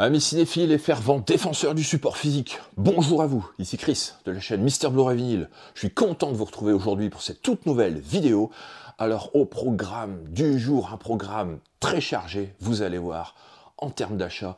Amis cinéphiles et fervents défenseurs du support physique, bonjour à vous, ici Chris de la chaîne Mister Blu-ray Vinyl. Je suis content de vous retrouver aujourd'hui pour cette toute nouvelle vidéo. Alors au programme du jour, un programme très chargé, vous allez voir, en termes d'achat,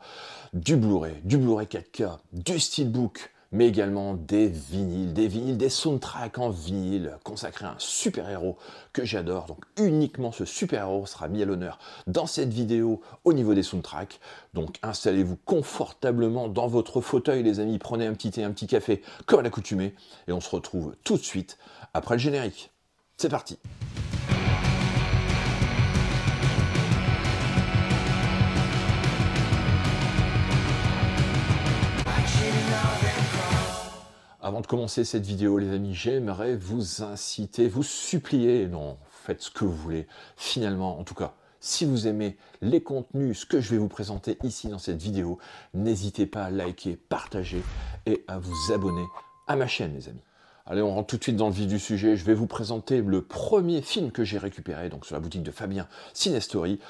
du Blu-ray 4K, du Steelbook, mais également des vinyles, des soundtracks en vinyle consacrés à un super-héros que j'adore. Donc uniquement ce super-héros sera mis à l'honneur dans cette vidéo au niveau des soundtracks. Donc installez-vous confortablement dans votre fauteuil les amis, prenez un petit thé, un petit café comme à l'accoutumée et on se retrouve tout de suite après le générique. C'est parti! Avant de commencer cette vidéo, les amis, j'aimerais vous inciter, vous supplier, non, faites ce que vous voulez. Finalement, en tout cas, si vous aimez les contenus, ce que je vais vous présenter ici dans cette vidéo, n'hésitez pas à liker, partager et à vous abonner à ma chaîne, les amis. Allez, on rentre tout de suite dans le vif du sujet. Je vais vous présenter le premier film que j'ai récupéré, donc sur la boutique de Fabien Cinestory.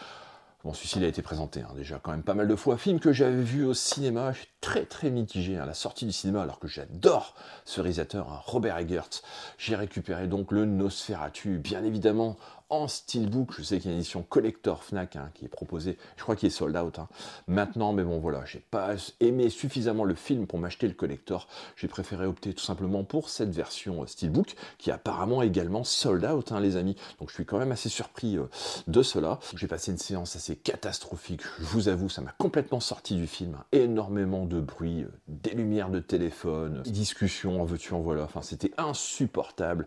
Bon, celui-ci il a été présenté déjà quand même pas mal de fois. Film que j'avais vu au cinéma, je suis très mitigé à la sortie du cinéma, alors que j'adore ce réalisateur, Robert Eggers. J'ai récupéré donc le Nosferatu, bien évidemment en steelbook. Je sais qu'il y a une édition collector Fnac qui est proposée, je crois qu'il est sold out maintenant, mais bon voilà, j'ai pas aimé suffisamment le film pour m'acheter le collector. J'ai préféré opter tout simplement pour cette version steelbook, qui est apparemment également sold out, les amis. Donc je suis quand même assez surpris de cela. J'ai passé une séance assez catastrophique, je vous avoue, ça m'a complètement sorti du film. Énormément de bruit, des lumières de téléphone, des discussions, en veux-tu, en voilà. Enfin, c'était insupportable.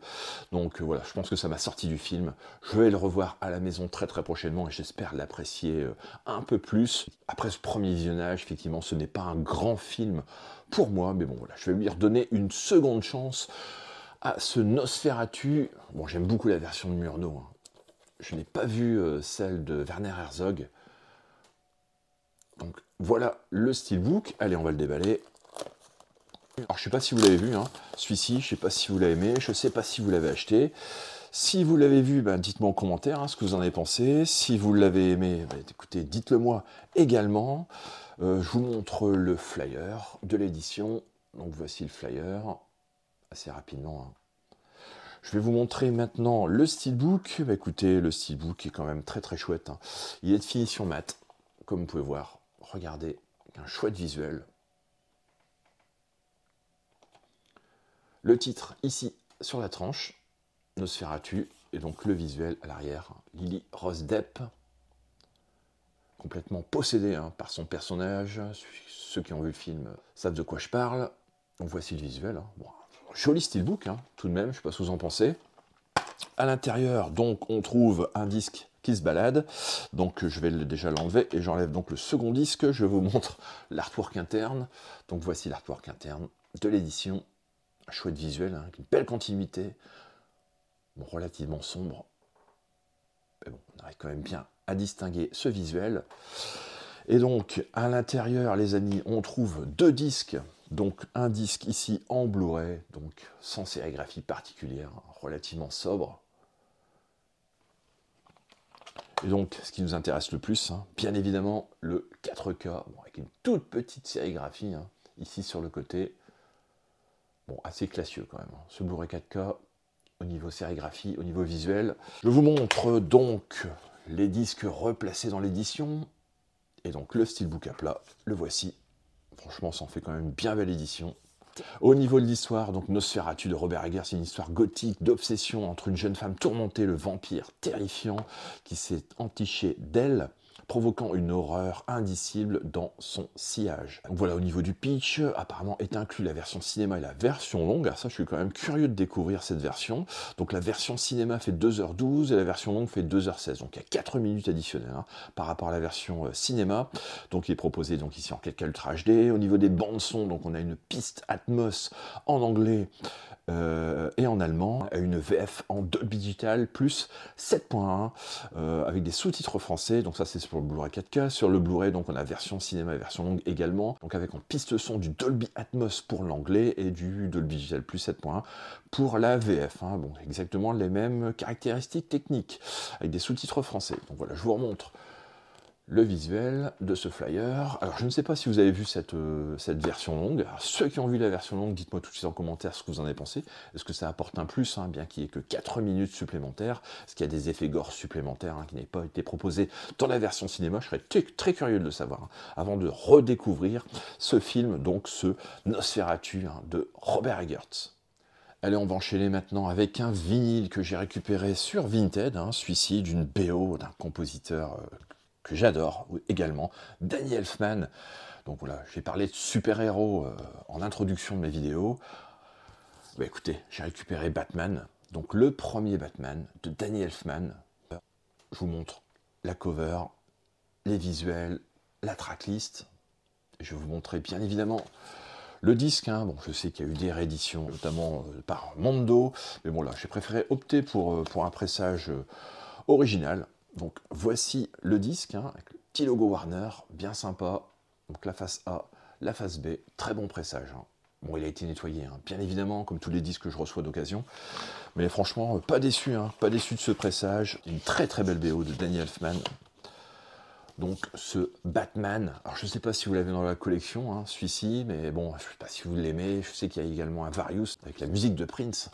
Donc voilà, je pense que ça m'a sorti du film. Je vais le revoir à la maison très prochainement et j'espère l'apprécier un peu plus. Après ce premier visionnage, effectivement, ce n'est pas un grand film pour moi, mais bon voilà, je vais lui redonner une seconde chance à ce Nosferatu. Bon, j'aime beaucoup la version de Murnau. Je n'ai pas vu celle de Werner Herzog. Donc voilà le steelbook. Allez, on va le déballer. Alors je sais pas si vous l'avez vu, celui-ci, je sais pas si vous l'avez aimé, je sais pas si vous l'avez acheté. Si vous l'avez vu, dites-moi en commentaire ce que vous en avez pensé. Si vous l'avez aimé, écoutez, dites-le moi également. Je vous montre le flyer de l'édition. Donc voici le flyer, assez rapidement. Je vais vous montrer maintenant le steelbook. Écoutez, le steelbook est quand même très chouette. Il est de finition mat, comme vous pouvez voir. Regardez, un chouette visuel. Le titre ici sur la tranche, Nosferatu, et donc le visuel à l'arrière, Lily Rose Depp, complètement possédée par son personnage. Ceux qui ont vu le film savent de quoi je parle. Donc voici le visuel. Bon, joli steelbook, tout de même, je ne sais pas ce que vous en pensez. À l'intérieur, donc, on trouve un disque qui se balade. Donc je vais déjà l'enlever et j'enlève donc le second disque. Je vous montre l'artwork interne. Donc voici l'artwork interne de l'édition. Un chouette visuel, une belle continuité. Bon, relativement sombre. Mais bon, on arrive quand même bien à distinguer ce visuel. Et donc, à l'intérieur, les amis, on trouve deux disques. Donc, un disque ici en Blu-ray, donc sans sérigraphie particulière, relativement sobre. Et donc, ce qui nous intéresse le plus, bien évidemment, le 4K, avec une toute petite sérigraphie, ici sur le côté. Bon, assez classieux quand même, ce Blu-ray 4K, au niveau sérigraphie, au niveau visuel. Je vous montre donc les disques replacés dans l'édition. Et donc le steelbook à plat, le voici. Franchement, ça en fait quand même une bien belle édition. Au niveau de l'histoire, donc Nosferatu de Robert Eggers, c'est une histoire gothique d'obsession entre une jeune femme tourmentée, le vampire terrifiant, qui s'est entiché d'elle, provoquant une horreur indicible dans son sillage. Donc voilà, au niveau du pitch, apparemment est inclus la version cinéma et la version longue. Alors ça, je suis quand même curieux de découvrir cette version. Donc la version cinéma fait 2h12 et la version longue fait 2h16. Donc il y a 4 minutes additionnelles par rapport à la version cinéma. Donc il est proposé donc ici en 4K Ultra HD. Au niveau des bandes son, donc on a une piste Atmos en anglais et en allemand, une VF en Dolby Digital plus 7.1 avec des sous-titres français. Donc ça c'est pour le Blu-ray 4K. Sur le Blu-ray, donc on a version cinéma et version longue également. Donc avec en piste son du Dolby Atmos pour l'anglais et du Dolby Digital plus 7.1 pour la VF. Bon, exactement les mêmes caractéristiques techniques avec des sous-titres français. Donc voilà, je vous remontre le visuel de ce flyer. Alors, je ne sais pas si vous avez vu cette version longue. Alors, ceux qui ont vu la version longue, dites-moi tout de suite en commentaire ce que vous en avez pensé. Est-ce que ça apporte un plus, hein, bien qu'il n'y ait que 4 minutes supplémentaires? Est-ce qu'il y a des effets gore supplémentaires, hein, qui n'aient pas été proposés dans la version cinéma? Je serais très curieux de le savoir, hein, avant de redécouvrir ce film, donc ce Nosferatu, hein, de Robert Eggers. Allez, on va enchaîner maintenant avec un vinyle que j'ai récupéré sur Vinted, hein, celui-ci d'une BO d'un compositeur que j'adore également, Danny Elfman. Donc voilà, j'ai parlé de super-héros en introduction de mes vidéos. Bah écoutez, j'ai récupéré Batman, donc le premier Batman de Danny Elfman. Je vous montre la cover, les visuels, la tracklist. Je vais vous montrer bien évidemment le disque, hein. Bon, je sais qu'il y a eu des rééditions, notamment par Mondo, mais bon là, j'ai préféré opter pour un pressage original. Donc voici le disque, hein, avec le petit logo Warner, bien sympa. Donc la face A, la face B, très bon pressage, hein. Bon, il a été nettoyé, hein, bien évidemment, comme tous les disques que je reçois d'occasion. Mais franchement, pas déçu, hein, pas déçu de ce pressage. Une très belle BO de Danny Elfman. Donc ce Batman, alors je ne sais pas si vous l'avez dans la collection, hein, celui-ci, mais bon, je ne sais pas si vous l'aimez. Je sais qu'il y a également un Various avec la musique de Prince.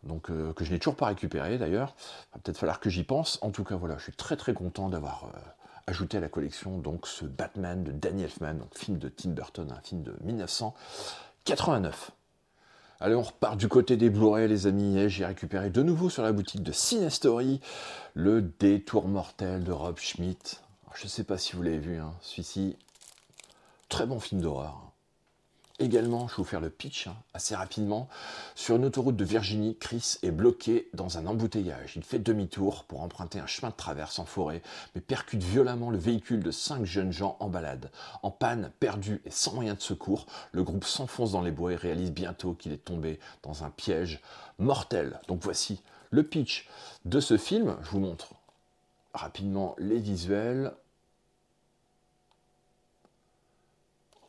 Donc que je n'ai toujours pas récupéré d'ailleurs. Il va peut-être falloir que j'y pense. En tout cas, voilà, je suis très content d'avoir ajouté à la collection donc ce Batman de Danny Elfman, donc film de Tim Burton, un film de 1989. Allez, on repart du côté des Blu-ray, les amis, et j'ai récupéré de nouveau sur la boutique de Cinestory le Détour mortel de Rob Schmidt. Alors, je ne sais pas si vous l'avez vu, hein, celui-ci, très bon film d'horreur. Également, je vais vous faire le pitch, hein, assez rapidement. Sur une autoroute de Virginie, Chris est bloqué dans un embouteillage. Il fait demi-tour pour emprunter un chemin de traverse en forêt, mais percute violemment le véhicule de 5 jeunes gens en balade. En panne, perdu et sans moyen de secours, le groupe s'enfonce dans les bois et réalise bientôt qu'il est tombé dans un piège mortel. Donc voici le pitch de ce film. Je vous montre rapidement les visuels.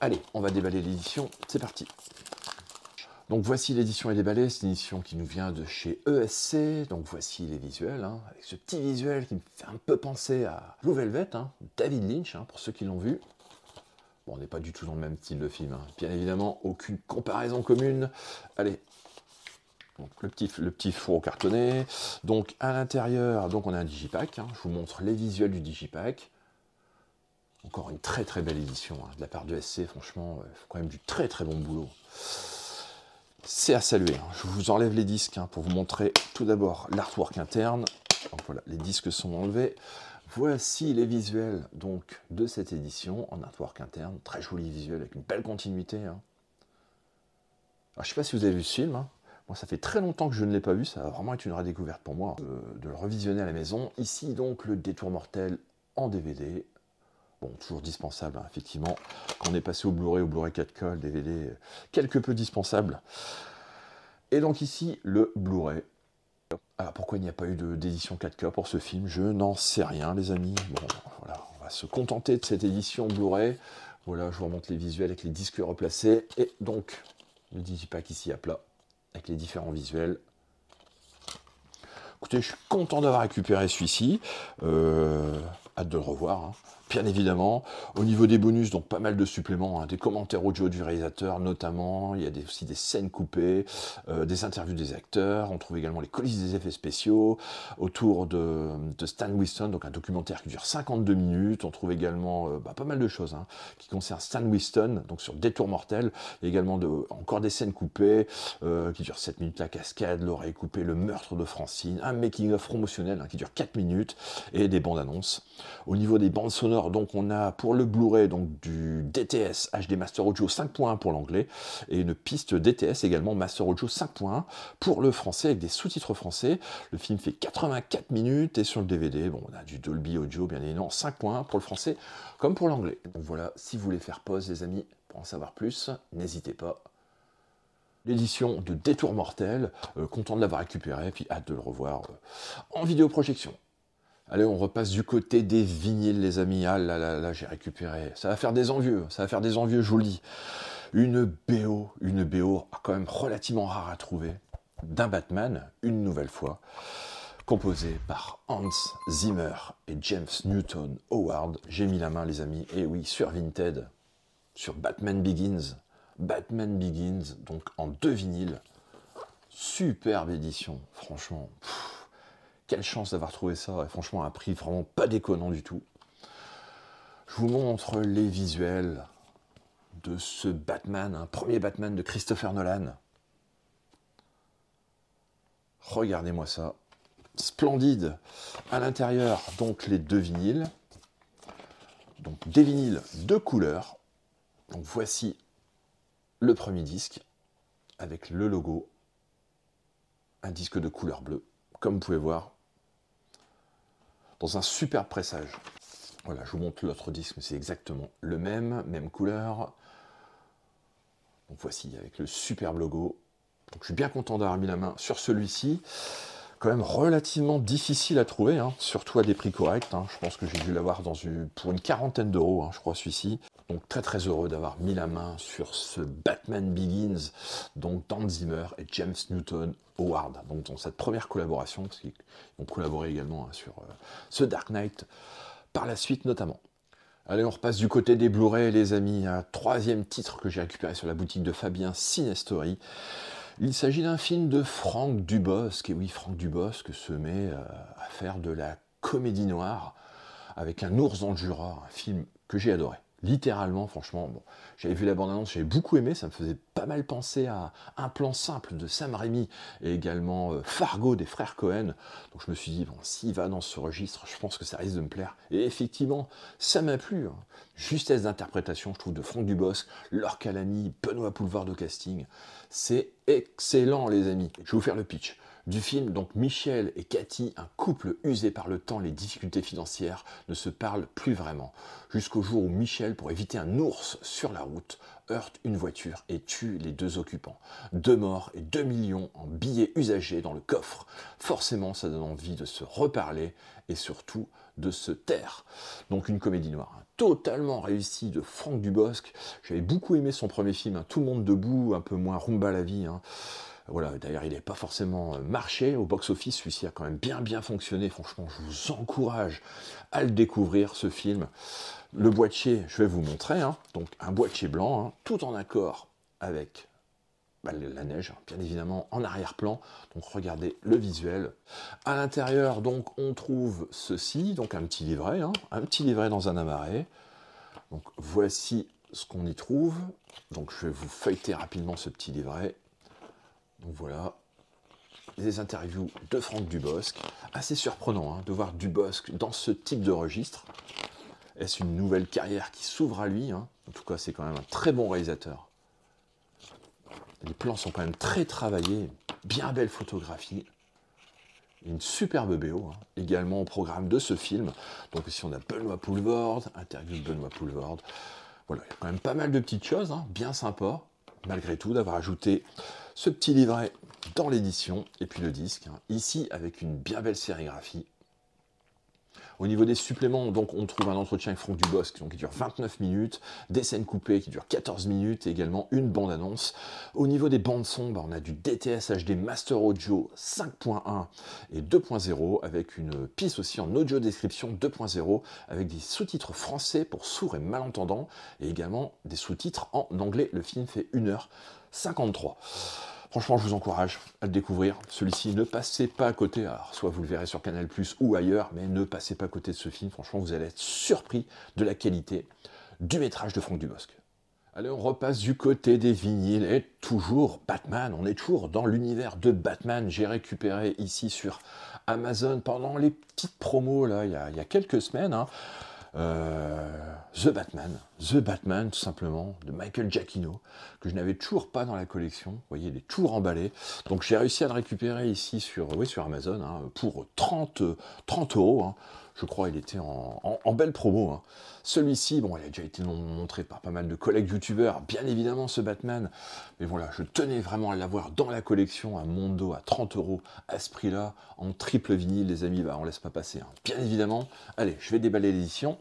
Allez, on va déballer l'édition, c'est parti. Donc voici l'édition est déballée, c'est une édition qui nous vient de chez ESC. Donc voici les visuels, hein, avec ce petit visuel qui me fait un peu penser à Blue Velvet, hein, David Lynch, hein, pour ceux qui l'ont vu. Bon, on n'est pas du tout dans le même style de film, hein. Bien évidemment, aucune comparaison commune. Allez, donc, le petit four cartonné. Donc à l'intérieur, donc on a un digipack, hein. Je vous montre les visuels du digipack. Encore une très belle édition, hein, de la part de SC, franchement, il faut quand même du très bon boulot. C'est à saluer, hein. Je vous enlève les disques, hein, pour vous montrer tout d'abord l'artwork interne. Donc voilà, les disques sont enlevés. Voici les visuels donc de cette édition en artwork interne, très joli visuel avec une belle continuité, hein. Alors, je ne sais pas si vous avez vu ce film, hein. Moi ça fait très longtemps que je ne l'ai pas vu, ça a vraiment été une redécouverte pour moi, de le revisionner à la maison. Ici donc le Détour mortel en DVD. Bon, toujours dispensable, hein, effectivement. Quand on est passé au Blu-ray 4K, le DVD, quelque peu dispensable. Et donc ici, le Blu-ray. Alors pourquoi il n'y a pas eu d'édition 4K pour ce film? Je n'en sais rien, les amis. Bon, voilà, on va se contenter de cette édition Blu-ray. Voilà, je vous remonte les visuels avec les disques replacés. Et donc, le digipack ici à plat, avec les différents visuels. Écoutez, je suis content d'avoir récupéré celui-ci. Hâte de le revoir, hein. Bien évidemment. Au niveau des bonus, donc pas mal de suppléments, hein, des commentaires audio du réalisateur notamment. Il y a aussi des scènes coupées, des interviews des acteurs. On trouve également les coulisses des effets spéciaux autour de Stan Winston, donc un documentaire qui dure 52 minutes. On trouve également pas mal de choses, hein, qui concernent Stan Winston, donc sur Détour mortel. Il y a également encore des scènes coupées qui durent 7 minutes, la cascade, l'oreille coupée, le meurtre de Francine, un making-of promotionnel, hein, qui dure 4 minutes et des bandes annonces. Au niveau des bandes sonores, donc on a pour le Blu-ray donc du DTS HD Master Audio 5.1 pour l'anglais et une piste DTS également Master Audio 5.1 pour le français avec des sous-titres français. Le film fait 84 minutes et sur le DVD, bon, on a du Dolby Audio bien évidemment 5.1 pour le français comme pour l'anglais. Donc voilà, si vous voulez faire pause les amis, pour en savoir plus, n'hésitez pas. L'édition de Détour mortel, content de l'avoir récupéré, puis hâte de le revoir en vidéoprojection. Allez, on repasse du côté des vinyles, les amis. Ah là, j'ai récupéré. Ça va faire des envieux, je vous le dis. Une BO quand même relativement rare à trouver, d'un Batman, une nouvelle fois. composé par Hans Zimmer et James Newton Howard. J'ai mis la main, les amis, et oui, sur Vinted, sur Batman Begins. Batman Begins, donc en 2 vinyles. Superbe édition, franchement. Quelle chance d'avoir trouvé ça, et franchement, à un prix vraiment pas déconnant du tout. Je vous montre les visuels de ce Batman, un premier Batman de Christopher Nolan. Regardez-moi ça. Splendide. À l'intérieur, donc les 2 vinyles. Donc des vinyles de couleur. Donc voici le premier disque avec le logo. Un disque de couleur bleue, comme vous pouvez voir, dans un superbe pressage. Voilà, je vous montre l'autre disque, mais c'est exactement le même couleur. Donc voici avec le superbe logo. Donc je suis bien content d'avoir mis la main sur celui-ci. Quand même relativement difficile à trouver, hein, surtout à des prix corrects. Hein. Je pense que j'ai dû l'avoir pour une 40aine d'euros, hein, je crois, celui-ci. Donc très heureux d'avoir mis la main sur ce Batman Begins, donc Hans Zimmer et James Newton Howard. Donc dans cette première collaboration, parce qu'ils vont collaborer également hein, sur ce Dark Knight, par la suite notamment. Allez, on repasse du côté des Blu-ray, les amis. Un 3e titre que j'ai récupéré sur la boutique de Fabien Cinestory. Il s'agit d'un film de Franck Dubosc, et oui, Franck Dubosc se met à faire de la comédie noire avec Un ours dans le Jura, un film que j'ai adoré. Littéralement, franchement, bon, j'avais vu la bande-annonce, j'avais beaucoup aimé, ça me faisait pas mal penser à Un plan simple de Sam Raimi et également Fargo des frères Cohen. Donc je me suis dit, bon, s'il va dans ce registre, je pense que ça risque de me plaire. Et effectivement, ça m'a plu. Hein. Justesse d'interprétation, je trouve, de Franck Dubosc, Laure Calamy, Benoît Poelvoorde au casting. C'est excellent, les amis. Je vais vous faire le pitch du film. Donc Michel et Cathy, un couple usé par le temps, les difficultés financières, ne se parlent plus vraiment. Jusqu'au jour où Michel, pour éviter un ours sur la route, heurte une voiture et tue les 2 occupants. 2 morts et 2 millions en billets usagés dans le coffre. Forcément, ça donne envie de se reparler et surtout de se taire. Donc une comédie noire hein, totalement réussie de Franck Dubosc. J'avais beaucoup aimé son premier film, hein, Tout le monde debout, un peu moins Rumba la vie. Hein. Voilà, d'ailleurs, il n'est pas forcément marché au box-office. Celui-ci a quand même bien fonctionné. Franchement, je vous encourage à le découvrir, ce film. Le boîtier, je vais vous montrer. Hein. Donc, un boîtier blanc, hein, tout en accord avec la neige, bien évidemment, en arrière-plan. Donc, regardez le visuel. À l'intérieur, donc, on trouve ceci. Donc, un petit livret. Hein, un petit livret dans un amaret. Donc, voici ce qu'on y trouve. Donc, je vais vous feuilleter rapidement ce petit livret. Donc voilà, des interviews de Franck Dubosc. Assez surprenant hein, de voir Dubosc dans ce type de registre. Est-ce une nouvelle carrière qui s'ouvre à lui hein. En tout cas, c'est quand même un très bon réalisateur. Les plans sont quand même très travaillés, bien belle photographie. Une superbe BO, hein, également au programme de ce film. Donc ici, on a Benoît Poelvoorde, interview de Benoît Poelvoorde. Voilà, il y a quand même pas mal de petites choses, hein, bien sympa, malgré tout, d'avoir ajouté ce petit livret dans l'édition, et puis le disque, hein, ici avec une bien belle sérigraphie. Au niveau des suppléments, donc, on trouve un entretien avec Franck Dubosc donc, qui dure 29 minutes, des scènes coupées qui durent 14 minutes, et également une bande-annonce. Au niveau des bandes-son, on a du DTS HD Master Audio 5.1 et 2.0, avec une piste aussi en audio description 2.0, avec des sous-titres français pour sourds et malentendants, et également des sous-titres en anglais. Le film fait 1h53. Franchement, je vous encourage à le découvrir. Celui-ci, ne passez pas à côté. Alors, soit vous le verrez sur Canal+ ou ailleurs, mais ne passez pas à côté de ce film. Franchement, vous allez être surpris de la qualité du métrage de Franck Dubosc. Allez, on repasse du côté des vinyles et toujours Batman. On est toujours dans l'univers de Batman. J'ai récupéré ici sur Amazon pendant les petites promos là, il y a quelques semaines. Hein. The Batman, tout simplement, de Michael Giacchino, que je n'avais toujours pas dans la collection. Vous voyez, il est toujours emballé. Donc j'ai réussi à le récupérer ici sur Amazon hein, pour 30 euros. Hein. Je crois qu'il était en belle promo. Hein. Celui-ci, bon, il a déjà été montré par pas mal de collègues youtubeurs, bien évidemment ce Batman. Mais voilà, je tenais vraiment à l'avoir dans la collection, un Mondo à 30 euros à ce prix-là, en triple vinyle, les amis, bah, on laisse pas passer. Hein. Bien évidemment, allez, je vais déballer l'édition.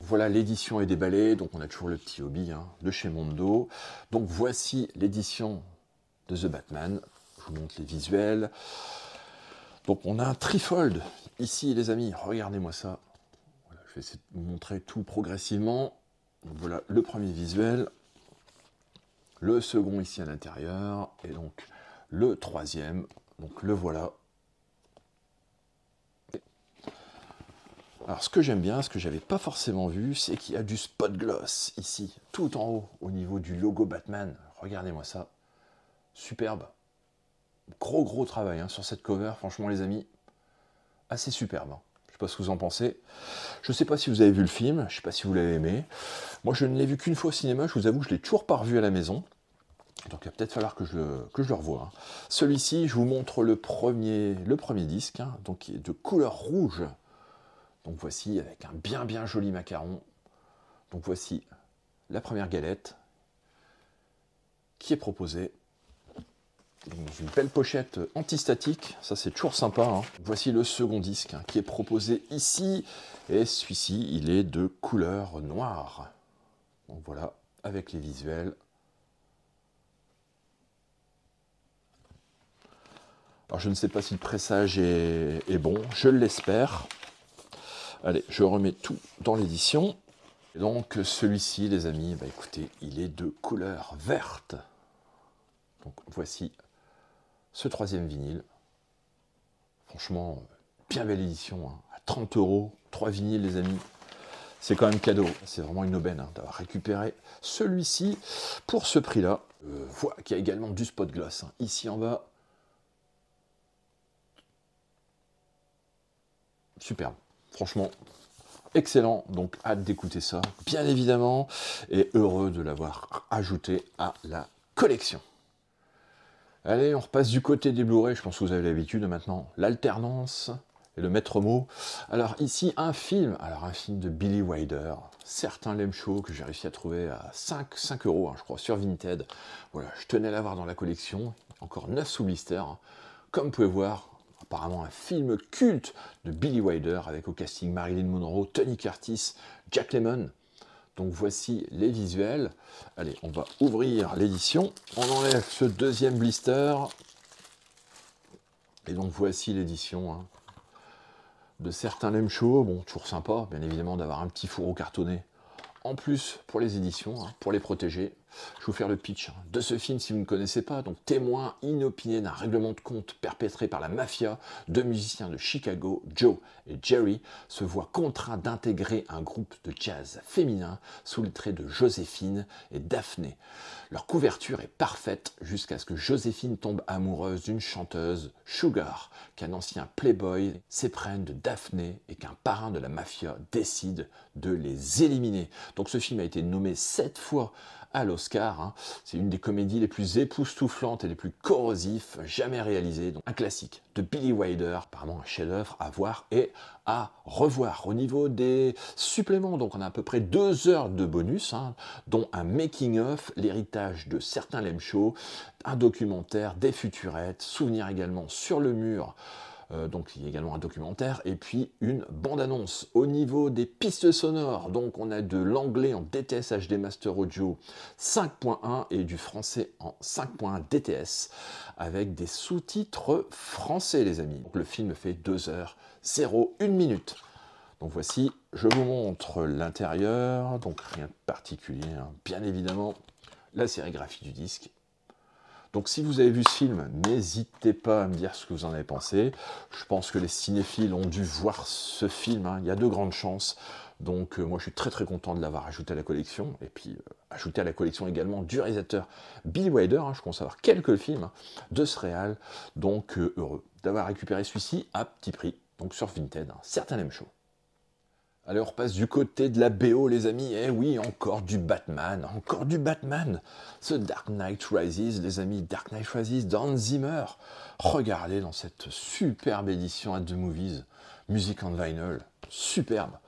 Voilà, l'édition est déballée, donc on a toujours le petit hobby hein, de chez Mondo. Donc voici l'édition de The Batman. Je vous montre les visuels. Donc on a un trifold ici les amis, regardez-moi ça. Voilà, je vais essayer de vous montrer tout progressivement. Donc, voilà le premier visuel, le second ici à l'intérieur, et donc le troisième, donc le voilà. Alors ce que j'aime bien, ce que j'avais pas forcément vu, c'est qu'il y a du spot gloss ici, tout en haut, au niveau du logo Batman. Regardez-moi ça, superbe. Gros travail hein, sur cette cover, franchement les amis, assez superbe. Hein. Je sais pas ce que vous en pensez. Je sais pas si vous avez vu le film, je sais pas si vous l'avez aimé. Moi je ne l'ai vu qu'une fois au cinéma, je vous avoue, je l'ai toujours pas revu à la maison. Donc il va peut-être falloir que je le revoie. Hein. Celui-ci, je vous montre le premier disque, hein, donc qui est de couleur rouge. Donc voici avec un bien joli macaron. Donc voici la première galette qui est proposée. Dans une belle pochette antistatique, ça c'est toujours sympa. Hein. Voici le second disque hein, qui est proposé ici. Et celui-ci, il est de couleur noire. Donc voilà, avec les visuels. Alors je ne sais pas si le pressage est bon, je l'espère. Allez, je remets tout dans l'édition. Donc celui-ci, les amis, bah écoutez, il est de couleur verte. Donc voici ce troisième vinyle. Franchement, bien belle édition, hein. À 30 €, 3 vinyles, les amis. C'est quand même cadeau. C'est vraiment une aubaine hein, d'avoir récupéré celui-ci pour ce prix-là. Voilà qu'il y a également du spot gloss hein, ici en bas. Superbe. Franchement, excellent. Donc, hâte d'écouter ça, bien évidemment. Et heureux de l'avoir ajouté à la collection. Allez, on repasse du côté des Blu-ray. Je pense que vous avez l'habitude maintenant. L'alternance et le maître mot. Alors, ici, un film. Alors, un film de Billy Wilder. Certains l'aiment chaud que j'ai réussi à trouver à 5 € hein, je crois, sur Vinted. Voilà, je tenais à l'avoir dans la collection. Encore 9 sous blister. Hein. Comme vous pouvez voir, apparemment un film culte de Billy Wilder avec au casting Marilyn Monroe, Tony Curtis, Jack Lemmon. Donc voici les visuels. Allez, on va ouvrir l'édition. On enlève ce deuxième blister. Et donc voici l'édition hein, de certains l'aiment chaud. Bon, toujours sympa, bien évidemment, d'avoir un petit fourreau cartonné. En plus, pour les éditions, hein, pour les protéger, je vais vous faire le pitch de ce film si vous ne connaissez pas. Donc, témoin inopiné d'un règlement de compte perpétré par la mafia, deux musiciens de Chicago, Joe et Jerry, se voient contraints d'intégrer un groupe de jazz féminin sous le trait de Joséphine et Daphné. Leur couverture est parfaite jusqu'à ce que Joséphine tombe amoureuse d'une chanteuse, Sugar, qu'un ancien playboy s'éprenne de Daphné et qu'un parrain de la mafia décide de les éliminer. Donc ce film a été nommé 7 fois à l'Oscar. Hein. C'est une des comédies les plus époustouflantes et les plus corrosives jamais réalisées. Donc un classique de Billy Wilder, apparemment un chef-d'œuvre à voir et à revoir. Au niveau des suppléments, donc on a à peu près 2 heures de bonus, hein, dont un making-of, l'héritage de certains l'aiment chaud, un documentaire, des futurettes, souvenirs également sur le mur. Donc il y a également un documentaire et puis une bande-annonce. Au niveau des pistes sonores, donc on a de l'anglais en DTS HD Master Audio 5.1 et du français en 5.1 DTS avec des sous-titres français les amis. Donc le film fait 2 heures 01 minute. Donc voici, je vous montre l'intérieur, donc rien de particulier, hein. Bien évidemment la sérigraphie du disque. Donc si vous avez vu ce film, n'hésitez pas à me dire ce que vous en avez pensé. Je pense que les cinéphiles ont dû voir ce film, hein. Il y a de grandes chances. Donc moi je suis très content de l'avoir ajouté à la collection. Et puis ajouté à la collection également du réalisateur Billy Wilder. Hein. Je commence à avoir quelques films hein, de ce réal. Donc heureux d'avoir récupéré celui-ci à petit prix. Donc sur Vinted, hein. Certains l'aiment chaud. Allez, on repasse du côté de la BO, les amis. Eh oui, encore du Batman, encore du Batman. Ce Dark Knight Rises, les amis, Dark Knight Rises d'Hans Zimmer. Regardez dans cette superbe édition à The Movies, Music on Vinyl, superbe,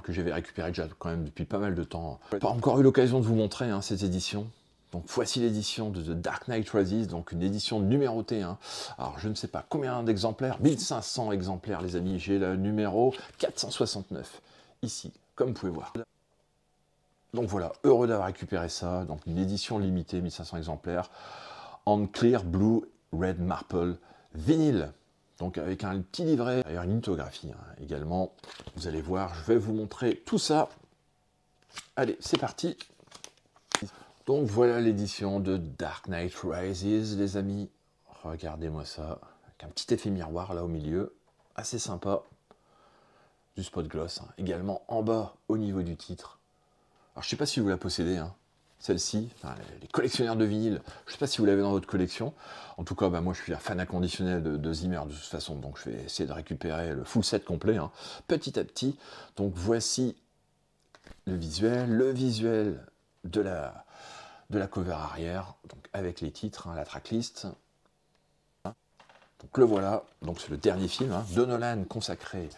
que j'avais récupéré déjà quand même depuis pas mal de temps. Pas encore eu l'occasion de vous montrer hein, cette édition. Donc voici l'édition de The Dark Knight Rises, donc une édition numérotée. Hein. Alors je ne sais pas combien d'exemplaires, 1500 exemplaires les amis, j'ai le numéro 469, ici, comme vous pouvez voir. Donc voilà, heureux d'avoir récupéré ça, donc une édition limitée, 1500 exemplaires, en clear, blue, red marble, vinyle. Donc avec un petit livret, d'ailleurs une lithographie également. Vous allez voir, je vais vous montrer tout ça. Allez, c'est parti. Donc voilà l'édition de Dark Knight Rises, les amis. Regardez-moi ça, avec un petit effet miroir là au milieu, assez sympa. Du spot gloss, également en bas au niveau du titre. Alors je sais pas si vous la possédez, celle-ci, enfin, les collectionneurs de vinyle, je sais pas si vous l'avez dans votre collection. En tout cas, moi je suis un fan inconditionnel de Zimmer de toute façon, donc je vais essayer de récupérer le full set complet, petit à petit. Donc voici le visuel de la cover arrière, donc avec les titres, la tracklist. Donc le voilà, donc c'est le dernier film de Nolan consacré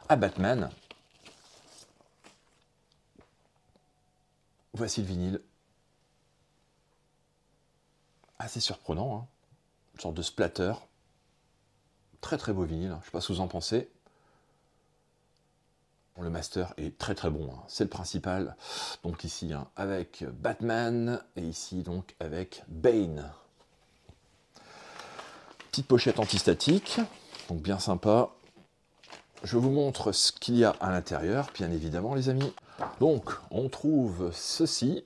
à Batman. Voici le vinyle. Assez surprenant, une sorte de splatter. Très très beau vinyle, je ne sais pas ce que vous en pensez. Le master est très très bon, c'est le principal. Donc ici avec Batman et ici donc avec Bane. Petite pochette antistatique, donc bien sympa. Je vous montre ce qu'il y a à l'intérieur, bien évidemment les amis. Donc on trouve ceci.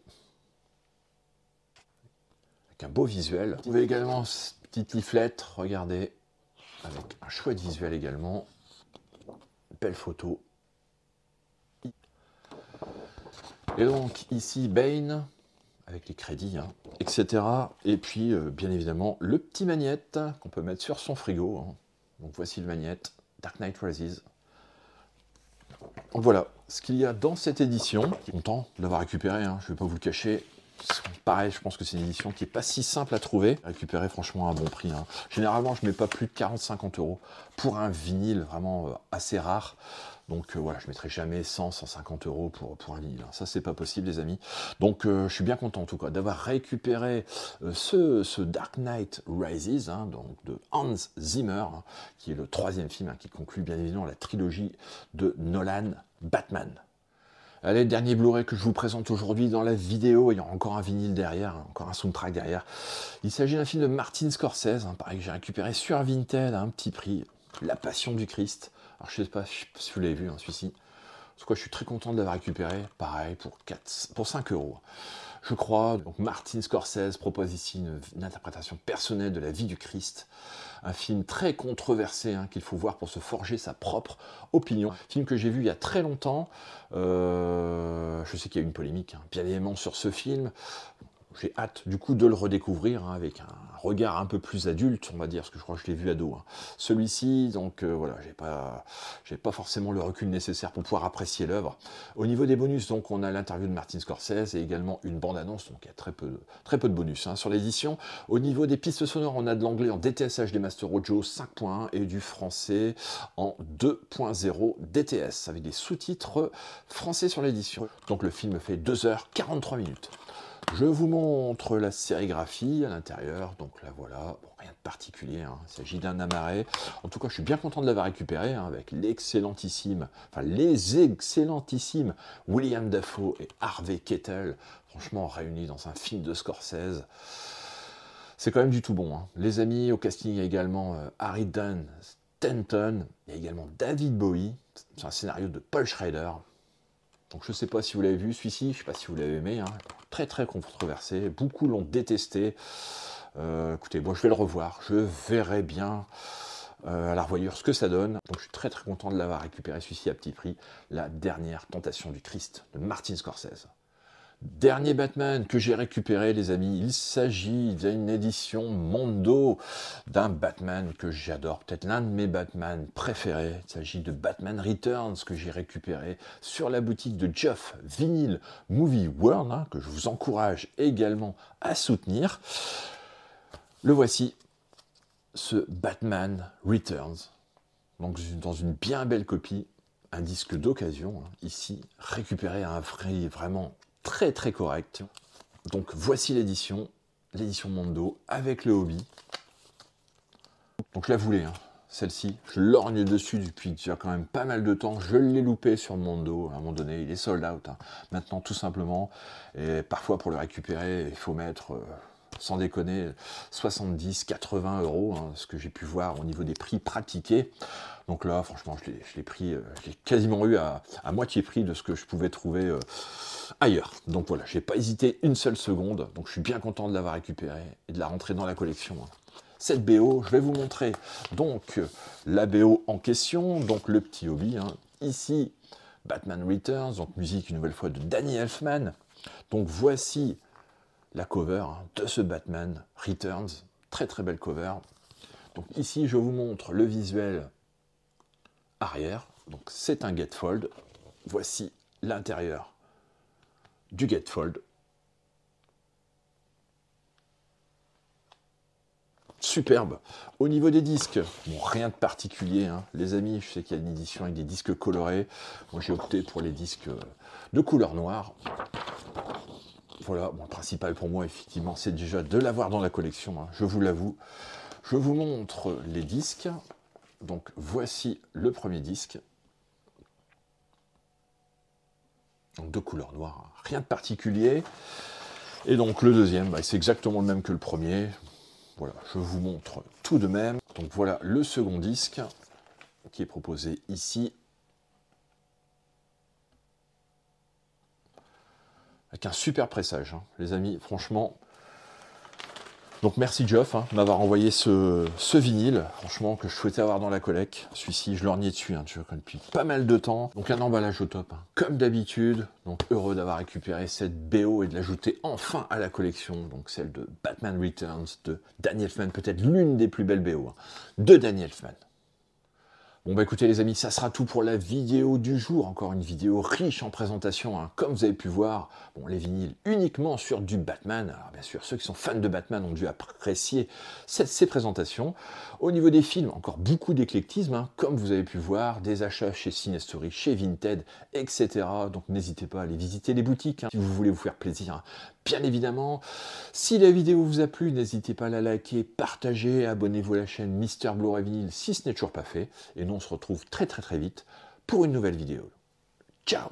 Avec un beau visuel. Vous trouvez également cette petite leaflet, regardez, avec un chouette visuel également. Belle photo. Et donc ici Bane, avec les crédits, etc. Et puis bien évidemment le petit magnète qu'on peut mettre sur son frigo. Donc voici le magnète, Dark Knight Rises. Donc voilà ce qu'il y a dans cette édition. Je suis content de l'avoir récupéré, je ne vais pas vous le cacher. Pareil, je pense que c'est une édition qui n'est pas si simple à trouver. Récupérer franchement à un bon prix. Généralement, je ne mets pas plus de 40-50 € pour un vinyle vraiment assez rare. Donc voilà, je ne mettrai jamais 100-150 € pour un vinyle. Ça, c'est pas possible, les amis. Donc je suis bien content en tout cas d'avoir récupéré ce Dark Knight Rises, donc de Hans Zimmer, qui est le troisième film qui conclut bien évidemment la trilogie de Nolan Batman. Allez, dernier Blu-ray que je vous présente aujourd'hui dans la vidéo, il y aura encore un vinyle derrière, encore un soundtrack derrière. Il s'agit d'un film de Martin Scorsese, pareil que j'ai récupéré sur Vinted à un petit prix, La Passion du Christ. Alors je sais pas si vous l'avez vu, celui-ci. En tout cas, je suis très content de l'avoir récupéré, pareil, pour 5 €. Je crois, donc Martin Scorsese propose ici une interprétation personnelle de la vie du Christ. Un film très controversé qu'il faut voir pour se forger sa propre opinion. Film que j'ai vu il y a très longtemps. Je sais qu'il y a eu une polémique, bien évidemment, sur ce film. J'ai hâte du coup de le redécouvrir avec un regard un peu plus adulte, on va dire, parce que je crois que je l'ai vu ado. Celui-ci, donc voilà, j'ai pas forcément le recul nécessaire pour pouvoir apprécier l'œuvre. Au niveau des bonus, donc on a l'interview de Martin Scorsese et également une bande-annonce, donc il y a très peu de bonus sur l'édition. Au niveau des pistes sonores, on a de l'anglais en DTS HD Master Audio 5.1 et du français en 2.0 DTS, avec des sous-titres français sur l'édition. Donc le film fait 2h43 minutes. Je vous montre la sérigraphie à l'intérieur, donc là voilà, rien de particulier, il s'agit d'un amarré. En tout cas, je suis bien content de l'avoir récupéré avec l'excellentissime, les excellentissimes William Dafoe et Harvey Keitel, franchement réunis dans un film de Scorsese. C'est quand même du tout bon. Les amis, au casting, il y a également Harry Dean Stanton, il y a également David Bowie, c'est un scénario de Paul Schrader. Donc je ne sais pas si vous l'avez vu, celui-ci, je ne sais pas si vous l'avez aimé, très très controversé, beaucoup l'ont détesté. Écoutez, moi je vais le revoir, je verrai bien à la revoyure ce que ça donne. Donc je suis très très content de l'avoir récupéré celui-ci à petit prix, La dernière tentation du Christ de Martin Scorsese. Dernier Batman que j'ai récupéré, les amis, il s'agit d'une édition Mondo d'un Batman que j'adore, peut-être l'un de mes Batman préférés. Il s'agit de Batman Returns que j'ai récupéré sur la boutique de Geoff Vinyl Movie World, que je vous encourage également à soutenir. Le voici, ce Batman Returns, donc dans une bien belle copie, un disque d'occasion, ici, récupéré à un prix vraiment très très correct. Donc voici l'édition Mondo avec le Hobby. Donc je la voulais, celle-ci. Je lorgne dessus depuis déjà quand même pas mal de temps. Je l'ai loupé sur le Mondo. À un moment donné, il est sold out. Maintenant, tout simplement. Et parfois, pour le récupérer, il faut mettre sans déconner, 70, 80 euros, hein, ce que j'ai pu voir au niveau des prix pratiqués. Donc là, franchement, je l'ai pris, j'ai quasiment eu à moitié prix de ce que je pouvais trouver ailleurs. Donc voilà, j'ai pas hésité une seule seconde, donc je suis bien content de l'avoir récupéré et de la rentrer dans la collection. Cette BO, je vais vous montrer donc la BO en question, donc le petit hobby, hein. Ici, Batman Returns, donc musique une nouvelle fois de Danny Elfman. Donc voici la cover, hein, de ce Batman Returns, très très belle cover. Donc ici, je vous montre le visuel arrière, donc c'est un gatefold. Voici l'intérieur du gatefold. Superbe. Au niveau des disques, bon, rien de particulier, hein. Les amis, je sais qu'il y a une édition avec des disques colorés. Moi, j'ai opté pour les disques de couleur noire. Voilà, bon, le principal pour moi, effectivement, c'est déjà de l'avoir dans la collection, hein, je vous l'avoue. Je vous montre les disques. Donc, voici le premier disque. Donc, de couleur noire, hein. Rien de particulier. Et donc, le deuxième, bah, c'est exactement le même que le premier. Voilà, je vous montre tout de même. Donc voilà le second disque qui est proposé ici. Avec un super pressage, hein, les amis, franchement. Donc merci Geoff, hein, de m'avoir envoyé ce vinyle, franchement, que je souhaitais avoir dans la collecte. Celui-ci, je lorgnais dessus, hein, tu vois, depuis pas mal de temps. Donc un emballage au top, hein, comme d'habitude. Donc heureux d'avoir récupéré cette BO et de l'ajouter enfin à la collection. Donc celle de Batman Returns de Danny Elfman, peut-être l'une des plus belles BO, hein, de Danny Elfman. Bon bah écoutez les amis, ça sera tout pour la vidéo du jour, encore une vidéo riche en présentation, hein. Comme vous avez pu voir, bon, les vinyles uniquement sur du Batman. Alors bien sûr, ceux qui sont fans de Batman ont dû apprécier ces présentations. Au niveau des films, encore beaucoup d'éclectisme, hein. Comme vous avez pu voir, des achats chez Cinestory, chez Vinted, etc. Donc n'hésitez pas à aller visiter les boutiques, hein, si vous voulez vous faire plaisir, hein. Bien évidemment, si la vidéo vous a plu, n'hésitez pas à la liker, partager, abonnez-vous à la chaîne Mister Blu-ray Vinyl si ce n'est toujours pas fait. Et nous, on se retrouve très très vite pour une nouvelle vidéo. Ciao!